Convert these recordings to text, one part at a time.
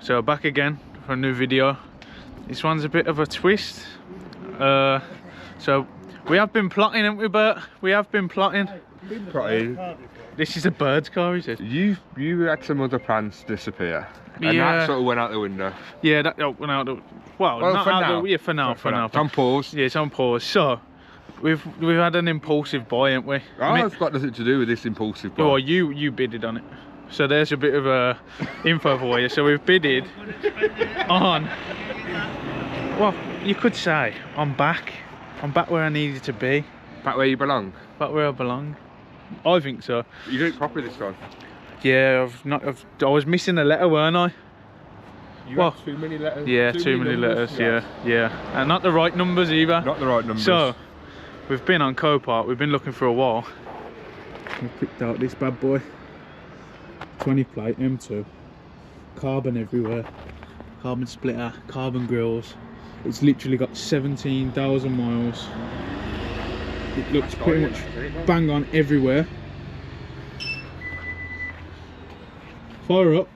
So back again for a new video. This one's a bit of a twist. So we have been plotting, haven't we, Bert? We have been plotting. This is a bird's car, is it? You had some other plans disappear, and Yeah. that sort of went out the window. Yeah, that went out the... Well, not for out now. the... Yeah, for now. It's on pause. Yeah, it's on pause. So, we've had an impulsive buy, haven't we? Oh, it's got nothing to do with this impulsive buy. Well, you bidded on it. So there's a bit of info for you. So we've bidded on... Well, you could say, I'm back. I'm back where I needed to be. Back where you belong? Back where I belong. I think so. You did it properly this time. Yeah, I was missing a letter, weren't I? You had too many letters. Yeah, too many letters, yeah. And not the right numbers either. Not the right numbers. So, we've been on Copart, we've been looking for a while. We've picked out this bad boy. 20 plate, M2. Carbon everywhere. Carbon splitter, carbon grills. It's literally got 17,000 miles. It looks pretty much bang on everywhere. Fire up.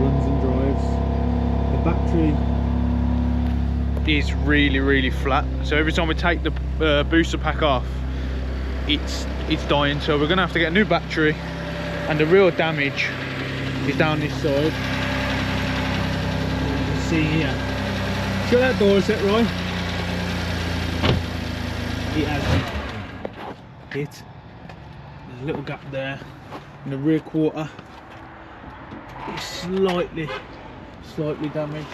Runs and drives. The battery is really flat. So every time we take the booster pack off, it's dying. So we're gonna have to get a new battery. And the real damage is down this side. You can see here. Shut that door, is it, Roy? It has hit. There's a little gap there. In the rear quarter, it's slightly damaged.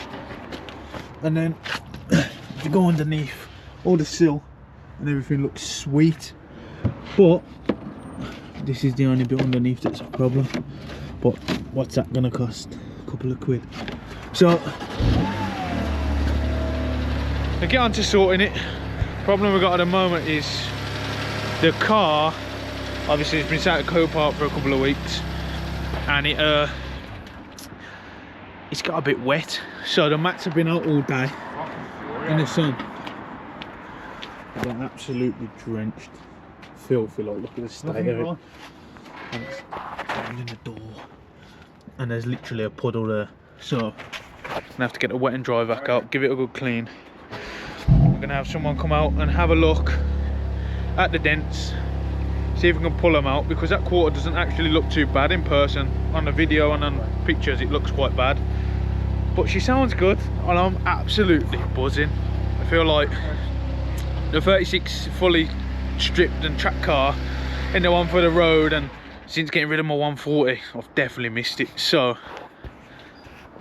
And then, if you go underneath, all the sill and everything looks sweet. But, this is the only bit underneath that's a problem. But, what's that gonna cost? A couple of quid. So, to get on to sorting it, problem we've got at the moment is the car, obviously it's been sat at Copart for a couple of weeks, and it's got a bit wet. So the mats have been out all day in the sun. They're absolutely drenched. Filthy, like, look at the state of it. And it's down in the door. And there's literally a puddle there. So, I'm gonna have to get the wet and dry back out, give it a good clean. We're gonna have someone come out and have a look at the dents, see if we can pull them out, because that quarter doesn't actually look too bad in person. On the video and on pictures it looks quite bad, but she sounds good and I'm absolutely buzzing. I feel like the 36 fully stripped and tracked car in the one for the road, and since getting rid of my 140 I've definitely missed it. So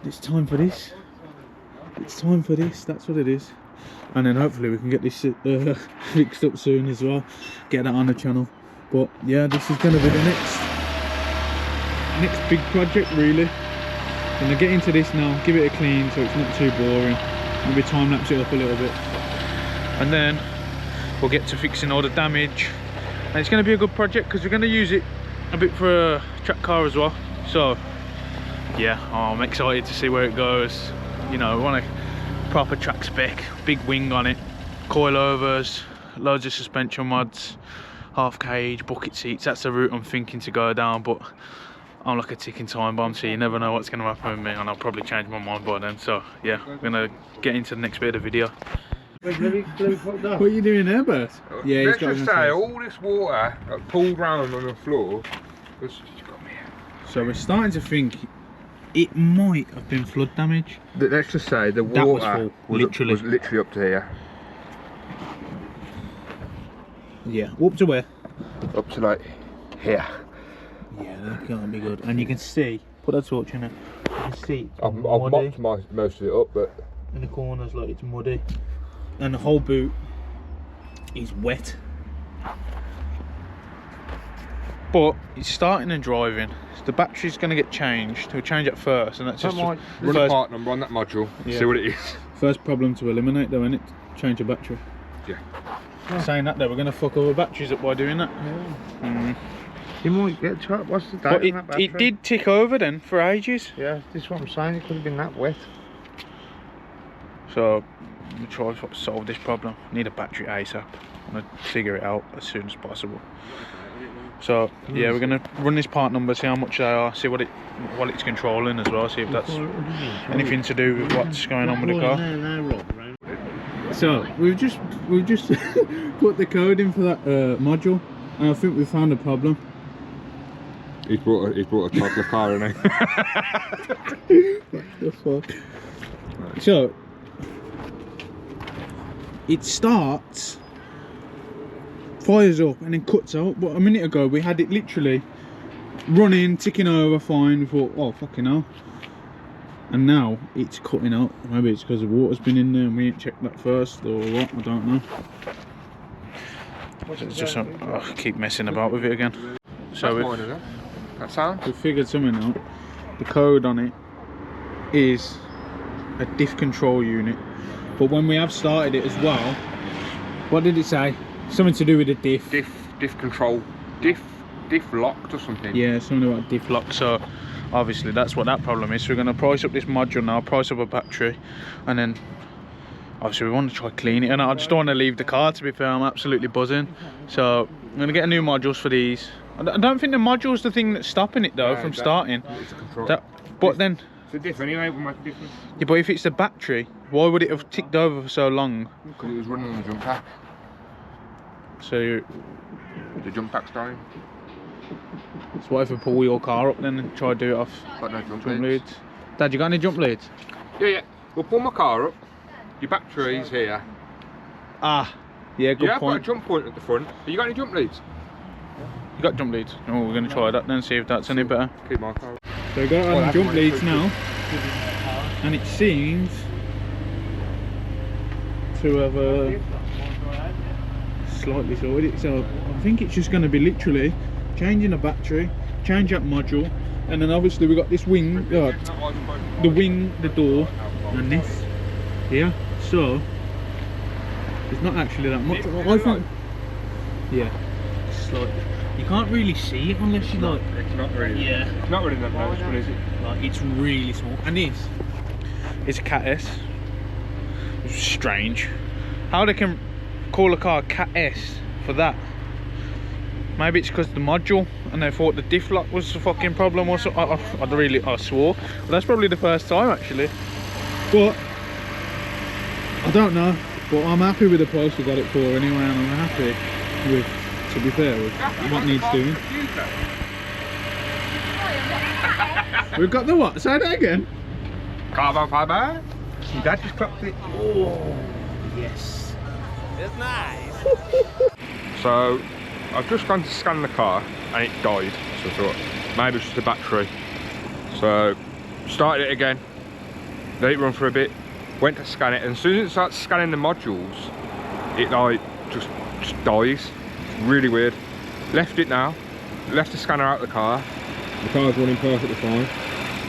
it's time for this. It's time for this, that's what it is. And then hopefully we can get this fixed up soon as well, get that on the channel. But yeah, this is going to be the next big project really. I'm going to get into this now, give it a clean so it's not too boring, maybe time lapse it up a little bit, and then we'll get to fixing all the damage. And it's going to be a good project because we're going to use it a bit for a track car as well. So yeah, I'm excited to see where it goes. You know, we want a proper track spec, big wing on it, coilovers, loads of suspension mods, half cage, bucket seats. That's the route I'm thinking to go down, but I'm like a ticking time bomb, so you never know what's going to happen with me, and I'll probably change my mind by then. So yeah, we're going to get into the next bit of the video. What are you doing there, Bert? Yeah, let's just say all this water got pulled round on the floor. So we're starting to think it might have been flood damage. Let's just say the water was literally up to here. Yeah, up to where? Up to like here. Yeah, that can't be good. And you can see, put that torch in it, you can see I've mopped most of it up, but in the corners, like, it's muddy. And the whole boot is wet. But it's starting and driving. So the battery's going to get changed. We'll change it first, and that's just run a part number on that module. Yeah. See what it is. First problem to eliminate, though, isn't it? Change the battery. Yeah. Saying that, though, we're going to fuck all the batteries up by doing that. Yeah. You might get trapped. What's the date but on that battery? It did tick over then for ages. Yeah, this is what I'm saying. It could have been that wet. So we'll try to solve this problem. Need a battery ASAP. I'm going to figure it out as soon as possible. So yeah, we're gonna run this part number, see how much they are, see what it's controlling as well, see if that's anything to do with what's going on with the car. So we've just put the code in for that module, and I think we found a problem. He's brought a toddler car in. What the fuck? So it starts, fires up, and then cuts out. But a minute ago we had it literally running, ticking over fine. We thought, oh fucking hell. And now it's cutting out. Maybe it's because the water's been in there and we didn't check that first, or what, I don't know. It's just I keep messing about with it again. So we figured something out. The code on it is a diff control unit, but when we have started it as well, what did it say? Something to do with the diff control, diff locked or something. Yeah, something about diff lock. So obviously that's what that problem is. So we're going to price up this module now, price up a battery, and then obviously we want to try clean it. And I just don't want to leave the car, to be fair. I'm absolutely buzzing. So I'm going to get a new modules for these. I don't think the module's the thing that's stopping it though from starting. It's a control. But then it's a diff anyway, it would make a difference. Yeah, but if it's the battery, why would it have ticked over for so long? Because it was running on the jump pack. So the jump pack's dying. So what if we pull your car up then and try to do it off Got no jump leads? leads. Dad, you got any jump leads? Yeah. We'll pull my car up. Your battery's here. Ah, yeah, good I've got a point. jump point at the front. Have you got any jump leads? You got jump leads? Oh, we're going to try that then, see if that's any better. Keep my car up. So we got it on jump leads now, and it seems to have slightly slowed it. So I think it's just going to be literally changing the battery, change that module, and then obviously we got this wing, the wing, the door, and this here. So it's not actually that much. I think, yeah, slightly. You can't really see it unless you like. It's not really. Yeah. It's not really that noticeable, is it? Like, it's really small. And this is a Cat S. It's strange. How they can call a car Cat S for that? Maybe it's because the module, and they thought the diff lock was the fucking problem or so. I swore. But that's probably the first time actually. But I don't know. But I'm happy with the price we got it for anyway, and I'm happy with, to be fair, with what needs doing. We've got the what? Say that again. Carbon fibre. Your dad just clocked it. Oh, yes. It's nice. So I've just gone to scan the car and it died. So I thought maybe it's just a battery. So started it again. Let it run for a bit. Went to scan it, and as soon as it starts scanning the modules, it like just dies. It's really weird. Left it now. Left the scanner out of the car. The car's running perfectly fine.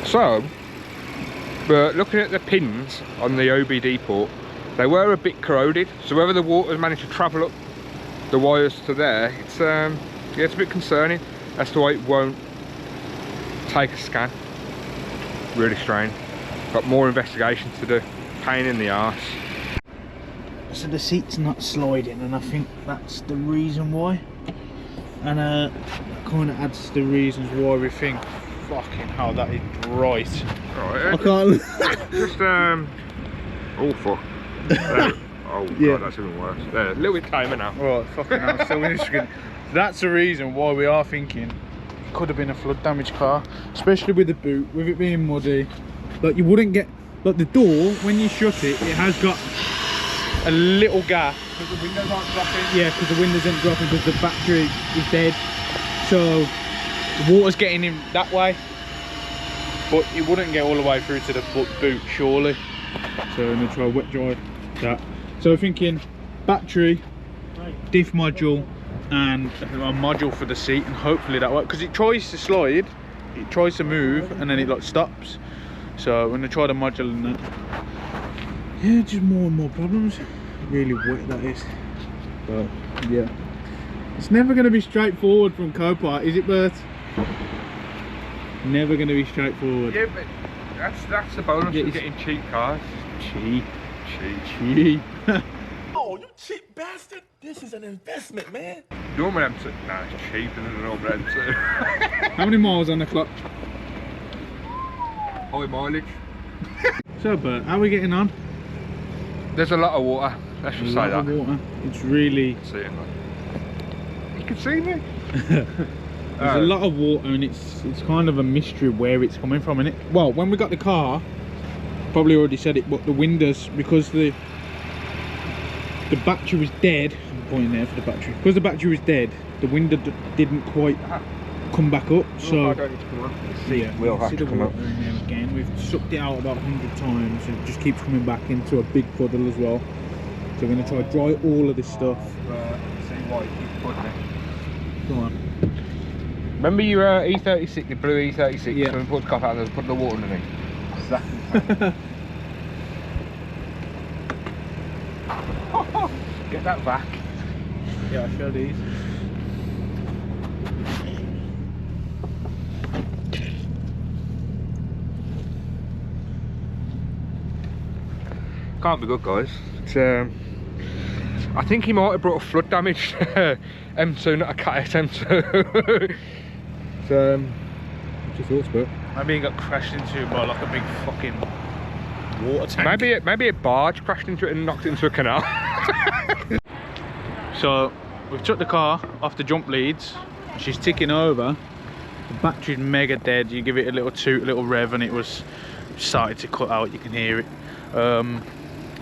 So, but looking at the pins on the OBD port, they were a bit corroded. So whether the water's managed to travel up the wires to there, it's yeah, it's a bit concerning as to why it won't take a scan. Really strange. Got more investigation to do. Pain in the arse. So the seat's not sliding, and I think that's the reason why. And kind of adds to the reasons why we think, fucking hell, that is right. Right, I can't. just oh fuck. There. Oh Yeah. god, that's even worse. There, a little bit timer now. Right, fucking hell. So we're just gonna, that's the reason why we are thinking it could have been a flood damaged car, especially with the boot, with it being muddy. Like you wouldn't get, like the door, when you shut it, it has got a little gap. Because the windows aren't dropping. Yeah, because the windows aren't dropping because the battery is dead. So the water's getting in that way, but it wouldn't get all the way through to the boot, surely. So I'm gonna try wet dry that. So we're thinking battery, diff module, and a module for the seat, and hopefully that works. Because it tries to slide, it tries to move, and then it like stops. So we're gonna try the module and that. Yeah, just more and more problems. Really wet that is. But yeah, it's never gonna be straightforward from Copart, is it, Bert? Never gonna be straightforward. Yeah, but that's the bonus of getting cheap cars. Cheap. Cheap. Cheap. Oh, you cheap bastard. This is an investment, man. Normal M2. Nah, it's cheaper than a normal M2. How many miles on the clock? High mileage. So, Bert, how are we getting on? There's a lot of water. Let's just say that. Water. It's really. See it, man. You can see me. There's a lot of water, and it's kind of a mystery where it's coming from, innit? Well, when we got the car, probably already said it, but the windows, because the battery was dead. I'm pointing there for the battery. Because the battery was dead, the window didn't quite come back up. So I don't need to come on. yeah, we'll have to come up. In there again. We've sucked it out about 100 times, and it just keeps coming back into a big puddle as well. So we're going to try to dry all of this stuff. See why you keep putting it. Go on. Remember your E36, the blue E36? Yeah. So we put the cop out and put the water underneath. Exactly. Get that back. Yeah, I'll show these. Can't be good, guys. It's, I think he might have brought a flood damage M2, not a Cat S M2. So, what's your thoughts, Bert? Maybe he got crashed into by like a big fucking water tank. Maybe a barge crashed into it and knocked it into a canal. So we've took the car off the jump leads. She's ticking over. The battery's mega dead. You give it a little toot, a little rev, and it was started to cut out. You can hear it.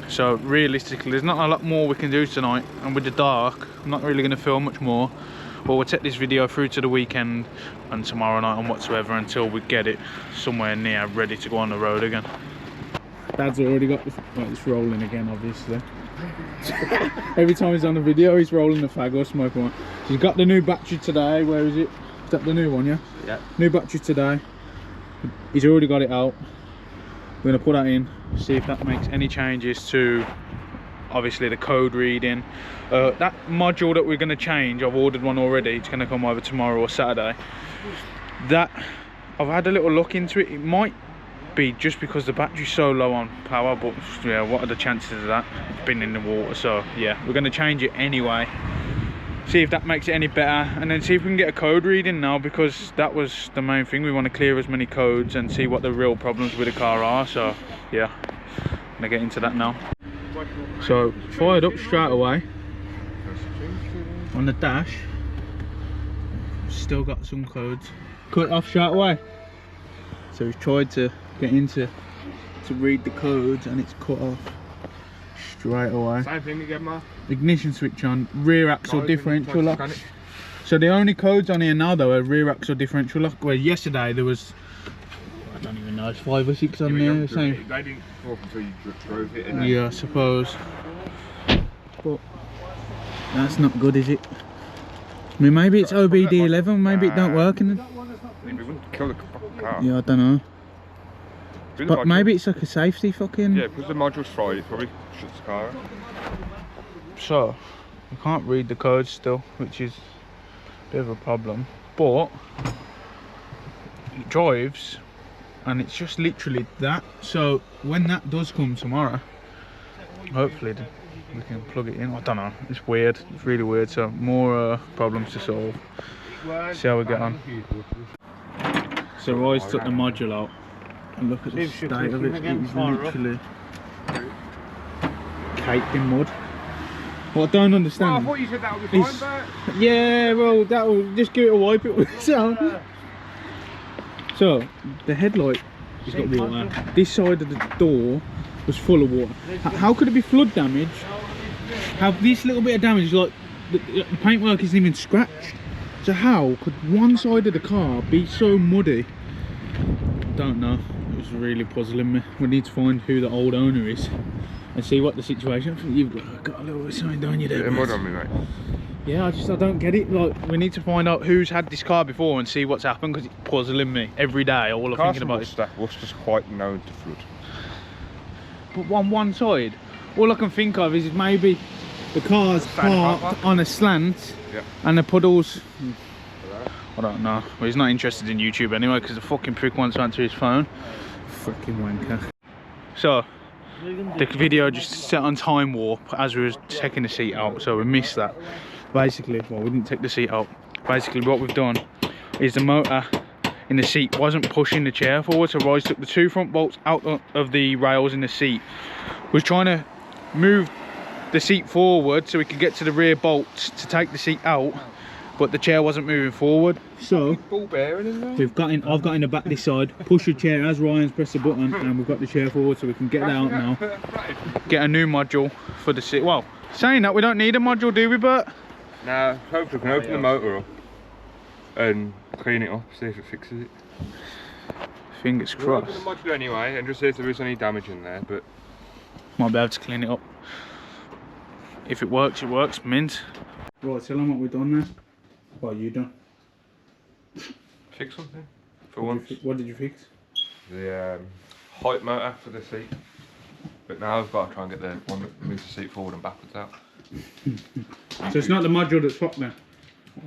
So realistically, there's not a lot more we can do tonight. And with the dark, I'm not really going to film much more. But we'll take this video through to the weekend and tomorrow night and whatsoever until we get it somewhere near ready to go on the road again. Dad's already got the, well, it's rolling again, obviously. Every time he's on the video, he's rolling the fag or smoking one. So he's got the new battery today. Where is it? Is that the new one? Yeah. Yeah. New battery today. He's already got it out. We're gonna put that in, see if that makes any changes to obviously the code reading. That module that we're gonna change, I've ordered one already. It's gonna come either tomorrow or Saturday. That I've had a little look into it. It might be just because the battery's so low on power, but yeah, what are the chances of that? It's been in the water, so yeah, we're gonna change it anyway. See if that makes it any better, and then see if we can get a code reading now, because that was the main thing. We want to clear as many codes and see what the real problems with the car are. So yeah, I'm gonna get into that now. So fired up straight away on the dash. Still got some codes. Cut off straight away. So we've tried to get into to read the codes, and it's cut off straight away. Same thing again, Mark. Ignition switch on, rear axle differential lock. So the only codes on here now though are rear axle differential lock, where yesterday there was, I don't even know, it's 5 or 6 on there. So they didn't talk until you drove it. yeah, I suppose. But that's not good, is it? I mean, maybe it's OBD11, maybe it don't work in it. We wouldn't kill the fucking car. Yeah, I don't know. But maybe it's like a safety fucking... Yeah, because the module's fried, it probably shuts the car. So, we can't read the codes still, which is a bit of a problem. But, it drives, and it's just literally that. So, when that does come tomorrow, hopefully we can plug it in. I don't know, it's weird, it's really weird. So, more problems to solve. See how we get on. So, Roy's took the module out. And look at the state of it, it's literally caked in mud. What I don't understand. Well, I thought you said that would be fine, but... Yeah, well, that will just give it a wipe it with sound. So, the headlight has got water. This side of the door was full of water. How could it be flood damage? How this little bit of damage, like the paintwork isn't even scratched. So how could one side of the car be so muddy? Don't know. It was really puzzling me. We need to find who the old owner is and see what the situation. I think you've got a little bit of something down you there. Bit of mud on me, mate. Yeah, I don't get it. Like, we need to find out who's had this car before and see what's happened, because it's puzzling me every day. All I'm thinking about is Worcester's quite known to flood. But on one side, all I can think of is maybe the car's parked on a slant, yeah, and the puddles. I don't know. Well, he's not interested in YouTube anyway, because the fucking prick wants to answer his phone. Fucking wanker. So, the video just set on time warp as we were taking the seat out, so we missed that. Basically, well, we didn't take the seat out. Basically, what we've done is the motor in the seat wasn't pushing the chair forward, so Royce took the 2 front bolts out of the rails in the seat. Was trying to move the seat forward so we could get to the rear bolts to take the seat out, but the chair wasn't moving forward. So Ball bearing in there. we've got in. I've got in the back this side. Push the chair as Ryan's pressed the button, and we've got the chair forward so we can get that out now. Get a new module for the seat. Well, saying that, we don't need a module, do we, Bert? Now, hopefully we can open the motor up and clean it up, see if it fixes it. Fingers We'll open crossed. the module anyway and just see if there is any damage in there, but Might be able to clean it up. If it works, mint. Right, tell them what we've done there. What you done? fix something for once. What did you fix? The height motor for the seat, but now I've got to try and get the one that moves the seat forward and backwards out. So it's not the module that's fucked then?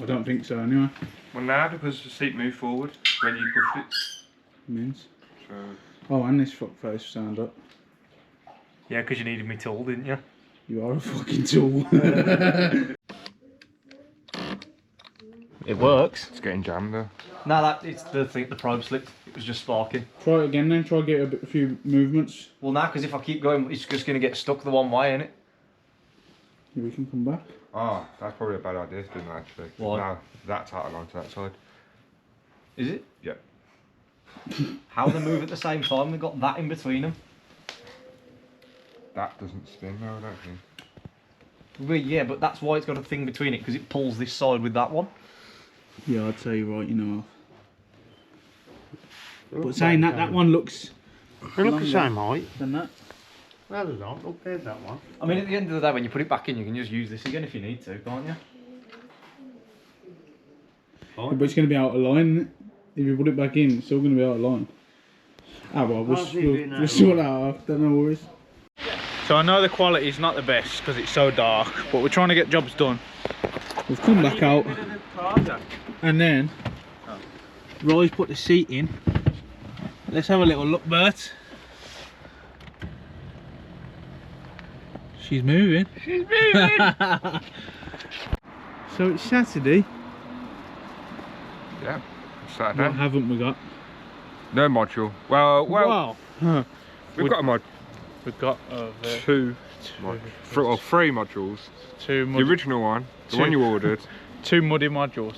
I don't think so anyway. Well, now because the seat moved forward when you pushed it. Mint. So Oh, and this fuck face stand up. Yeah, because you needed me tool, didn't you? You are a fucking tool. It works. it's getting jammed though. No, it's the thing. The probe slipped. It was just sparking. Try it again then. Try get a few movements. Well, now because if I keep going, it's just going to get stuck the one way, innit? We can come back. Oh, that's probably a bad idea doing that actually. Why? Now that's out along to that side. Is it? Yeah. How they move at the same time? They've got that in between them. That doesn't spin though, I don't think. Well, yeah, but that's why it's got a thing between it, because it pulls this side with that one. Yeah, I'd say you're right, you know. But saying that, that one looks They look the same height. than that. No, they don't. Look, there's that one. I mean, at the end of the day, when you put it back in, you can just use this again if you need to, can't you? But it's going to be out of line, isn't it? If you put it back in, it's still going to be out of line. Ah, well, we'll sort that out. Don't know worries. So I know the quality is not the best because it's so dark, but we're trying to get jobs done. We've come back out, and then Roy's put the seat in. Let's have a little look, Bert. She's moving. She's moving! So it's Saturday. Yeah. Saturday. What haven't we got? No module. Well, Wow. Huh. we've got a mod. We've got Three modules. two The muddy, original one, the one you ordered. 2 muddy modules.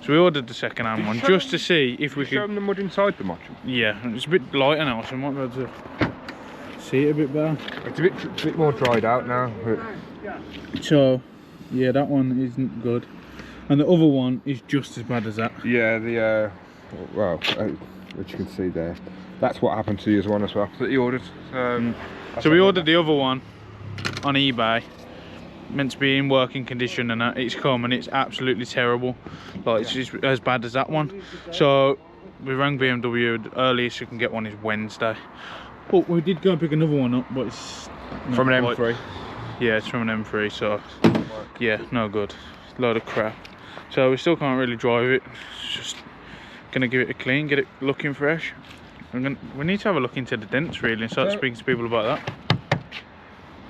So we ordered the second-hand one just to see if we Show could. them the mud inside the module. Yeah, it's a bit lighter now, so I might be able to see it a bit better. It's a bit more dried out now. But So, yeah, that one isn't good, and the other one is just as bad as that. yeah, the well, which you can see there. That's what happened to the other one as well that you ordered. So we ordered the other one on eBay, meant to be in working condition, and it's come and it's absolutely terrible. Like it's just as bad as that one. So we rang BMW. The earliest you can get one is Wednesday. But we did go and pick another one up, but it's not from an quite- M3. Yeah, it's from an M3, so yeah, no good. Load of crap. So we still can't really drive it. It's just gonna give it a clean, get it looking fresh. We need to have a look into the dents really and start speaking to people about that.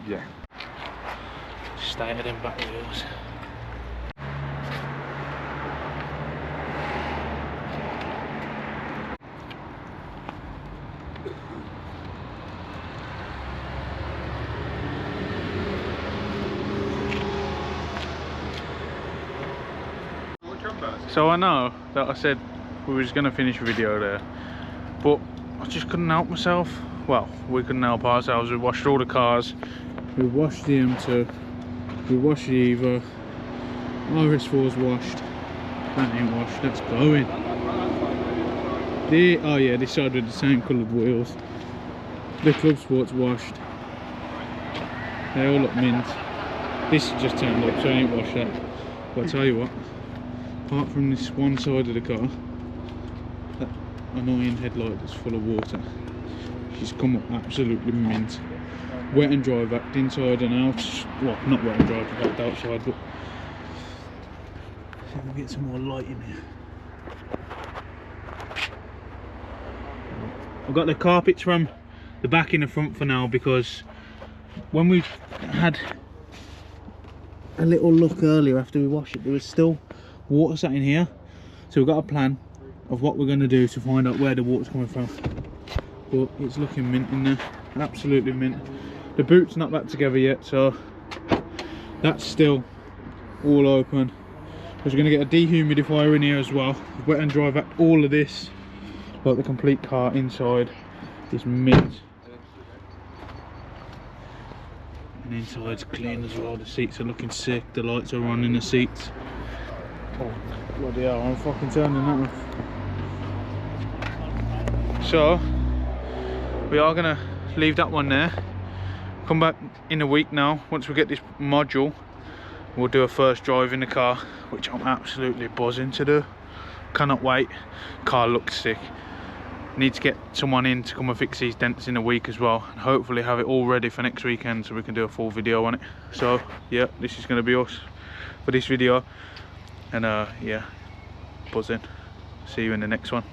Yeah. Stay at them back wheels. So I know that I said we was going to finish the video there, but I just couldn't help myself. Well, we couldn't help ourselves. We washed all the cars. We washed the M2. We washed the Evo. RS4's washed. That ain't washed, that's going. Oh yeah, this side with the same coloured wheels. The Club Sport's washed. They all look mint. This is just turned up, so I ain't washed that. But I'll tell you what, apart from this one side of the car, that annoying headlight that's full of water, she's come up absolutely mint. Wet and dry vac inside and out. Well, not wet and dry vac outside, but see if we get some more light in here. I've got the carpets from the back in the front for now, because when we had a little look earlier after we washed it, there was still water sat in here. So we've got a plan of what we're going to do to find out where the water's coming from. But it's looking mint in there, absolutely mint. The boot's not back together yet, so that's still all open. We're going to get a dehumidifier in here as well, wet and dry vac all of this, like the complete car inside is mint. And inside's clean as well, the seats are looking sick, the lights are on in the seats. Oh, bloody hell, I'm fucking turning that off. So, we are going to leave that one there. Come back in a week now, once we get this module. We'll do a first drive in the car, which I'm absolutely buzzing to do. Cannot wait. Car looks sick. Need to get someone in to come and fix these dents in a week as well, and hopefully have it all ready for next weekend so we can do a full video on it. So yeah, this is going to be us for this video, and yeah, buzzing. See you in the next one.